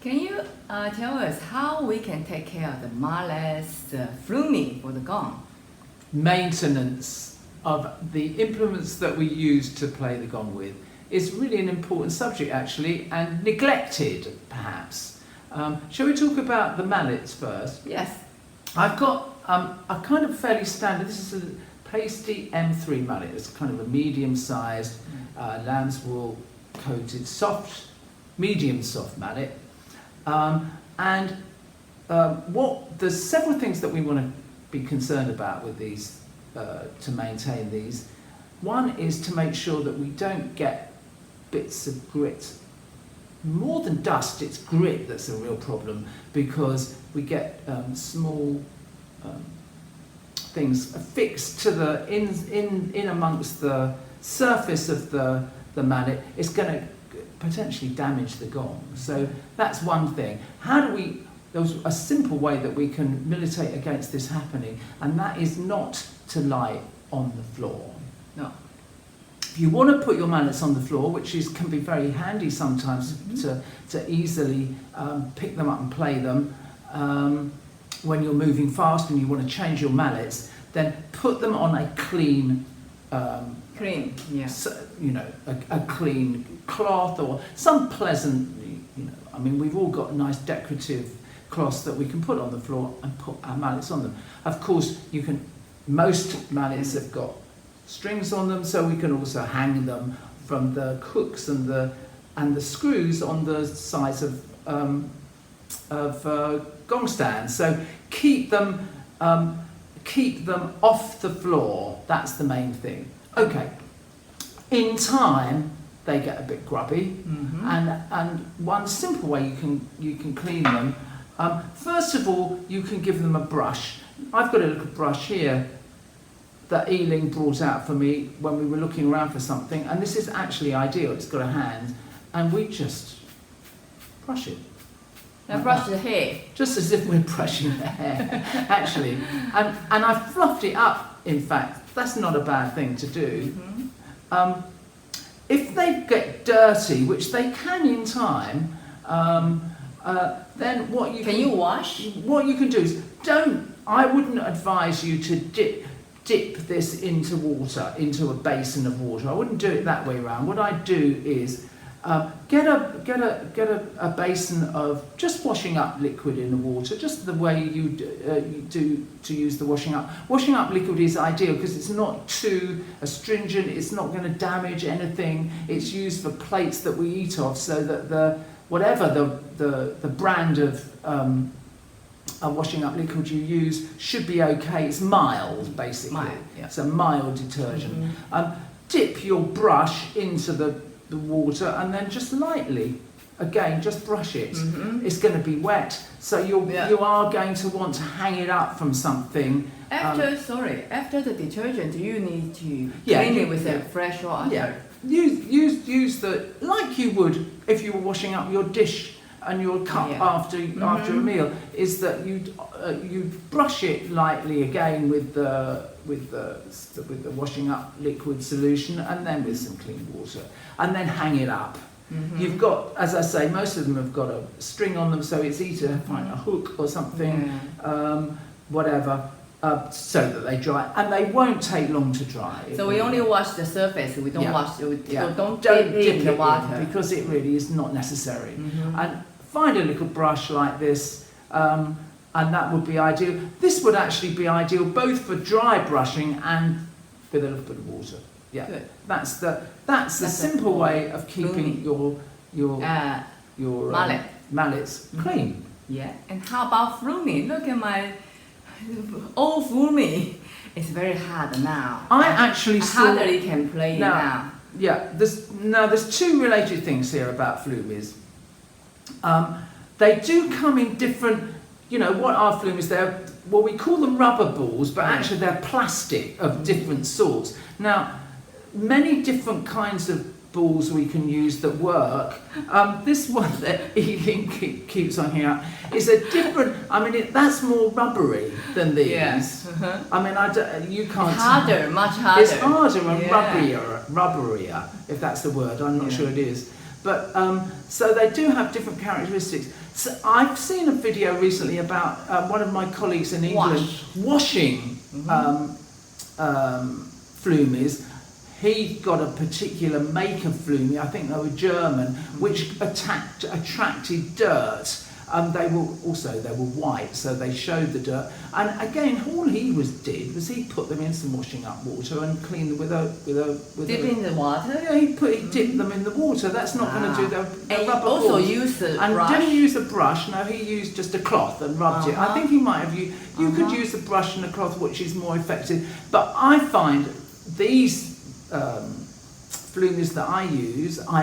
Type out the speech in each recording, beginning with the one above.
Can you tell us how we can take care of the mallets, the Flumy for the gong? Maintenance of the implements that we use to play the gong with is really an important subject actually, and neglected perhaps. Shall we talk about the mallets first? Yes. I've got a kind of fairly standard, this is a pasty M3 mallet. It's kind of a medium-sized lamb's wool coated soft, medium soft mallet. There's several things that we want to be concerned about with these to maintain these. One is to make sure that we don't get bits of grit. More than dust, it's grit that's a real problem, because we get small things affixed to the in amongst the surface of the mallet. It's going to potentially damage the gong. So that's one thing. There's a simple way that we can militate against this happening, and that is not to lie on the floor. No. If you want to put your mallets on the floor, which can be very handy sometimes to easily pick them up and play them when you're moving fast and you want to change your mallets, then put them on a clean, yeah. A clean cloth or some pleasant, I mean, we've all got nice decorative cloths that we can put on the floor and put our mallets on them. Of course, most mallets have got strings on them, so we can also hang them from the hooks and the screws on the sides of gong stands. So keep them off the floor. That's the main thing. Okay. In time, they get a bit grubby, and one simple way you can clean them. First of all, you can give them a brush. I've got a little brush here that Eileen brought out for me when we were looking around for something, and this is actually ideal. It's got a hand, and we just brush it. Now brush the hair. Just as if we're brushing the hair, actually. And I fluffed it up, in fact. That's not a bad thing to do. If they get dirty, which they can in time, then what you can you wash? What you can do is I wouldn't advise you to dip this into water, into a basin of water. I wouldn't do it that way around. What I'd do is get a basin of just washing up liquid in the water, just the way you do to use the washing up. Washing up liquid is ideal because it's not too astringent, it's not going to damage anything. It's used for plates that we eat off, so that whatever the brand of washing up liquid you use should be okay. It's mild, basically. Mild, yeah. It's a mild detergent. Dip your brush into the water and then just lightly, again, just brush it. It's going to be wet, so you are going to want to hang it up from something. After the detergent, you need to clean it with a fresh water. Yeah, use like you would if you were washing up your dish and your cup after a meal. Is that you brush it lightly again with the washing up liquid solution, and then with some clean water, and then hang it up. You've got, as I say, most of them have got a string on them, so it's easy to find a hook or something, whatever, so that they dry, and they won't take long to dry. So we only wash the surface. We don't wash. So don't dip it in the water because it really is not necessary. And find a little brush like this, and that would be ideal. This would actually be ideal both for dry brushing and with a little bit of water. Yeah, good. That's the simple way of keeping your mallets clean. Yeah, and how about Flumy? Look at my old Flumy. It's very hard now. I actually hardly can play it now. Yeah, there's two related things here about Flumys. They do come in different. What are Flumys? We call them rubber balls, but actually they're plastic of different sorts. Now, many different kinds of balls we can use that work. This one that Eileen keeps on here is a different. I mean, that's more rubbery than these. Yes. I mean, you can't. It's harder, much harder. It's harder and rubberier, if that's the word. I'm not sure it is. But so they do have different characteristics. So I've seen a video recently about one of my colleagues in England washing Flumys. He got a particular make of Flumy, I think they were German, which attracted dirt. They were white, so they showed the dirt. And again, all he did was he put them in some washing up water and cleaned them with a dip in the water. Yeah, he dipped them in the water. That's not going to do the and rubber also balls. used a And brush. didn't use a brush. No, he used just a cloth and rubbed it. I think he might have used. You could use a brush and a cloth, which is more effective. But I find these Flumys that I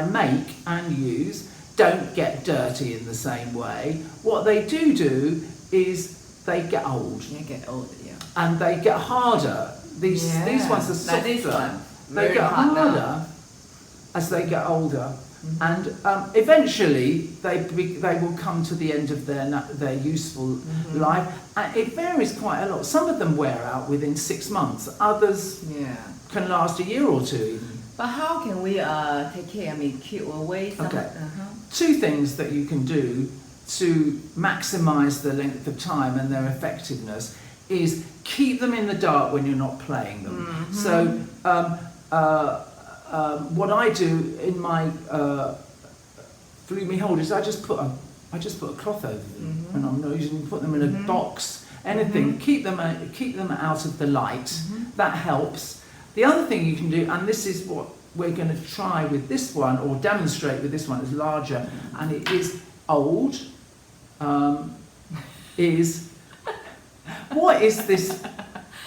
make and use, don't get dirty in the same way. What they do is they get old. They get old, yeah. And they get harder. These ones are softer. Like this one. They get harder as they get older. And eventually they will come to the end of their useful life. And it varies quite a lot. Some of them wear out within 6 months. Others can last a year or two even. But how can we take care? I mean, keep away some. Okay. Two things that you can do to maximise the length of time and their effectiveness is keep them in the dark when you're not playing them. So what I do in my Flumy holders, I just put a cloth over them, and I'm not using. Put them in a box. Anything. Keep them out of the light. That helps. The other thing you can do, and this is what we're going to try with this one, or demonstrate with this one, is larger, and it is old. What is this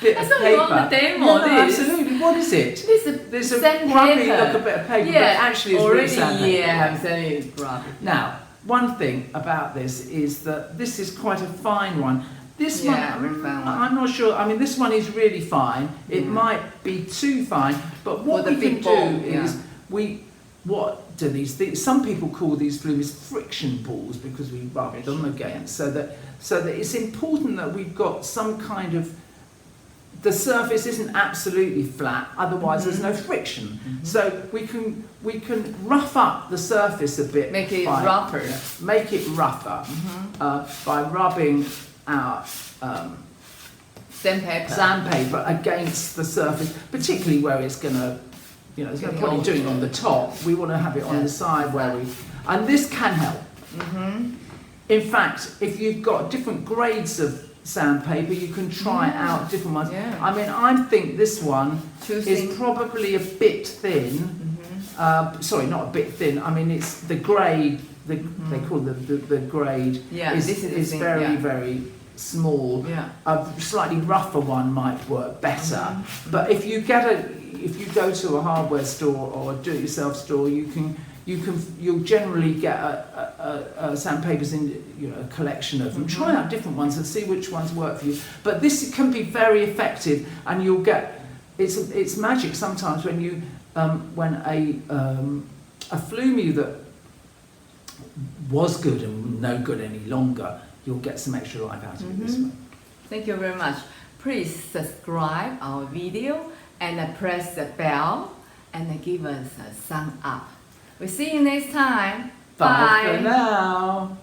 bit of paper? Absolutely. What is it? There's a grubby look, a bit of paper, but actually it's really sandpaper. I'm saying it's grubby. Now, one thing about this is that this is quite a fine one. This one, I'm not sure. I mean, this one is really fine. It might be too fine, but what we can do is what do these things? Some people call these Flumys friction balls because we rub them against. So that it's important that we've got some kind of. The surface isn't absolutely flat, otherwise there's no friction. So we can rough up the surface a bit. Make it rougher. Make it rougher by rubbing our sandpaper against the surface, particularly where it's going to, there's no point in doing it on the top. We want to have it on the side where and this can help. In fact, if you've got different grades of sandpaper, you can try out different ones. I mean, I think this one is probably a bit thin. Sorry, not a bit thin. I mean, it's the grade. They call the grade is very very small. A slightly rougher one might work better. But if you go to a hardware store or a do-it-yourself store, you'll generally get sandpapers in a collection of them. Try out different ones and see which ones work for you. But this can be very effective, and you'll get it's magic sometimes when you when a Flumy that was good and no good any longer, you'll get some extra life out of it this way. Thank you very much. Please subscribe our video and press the bell and give us a thumb up. We'll see you next time. Bye for now.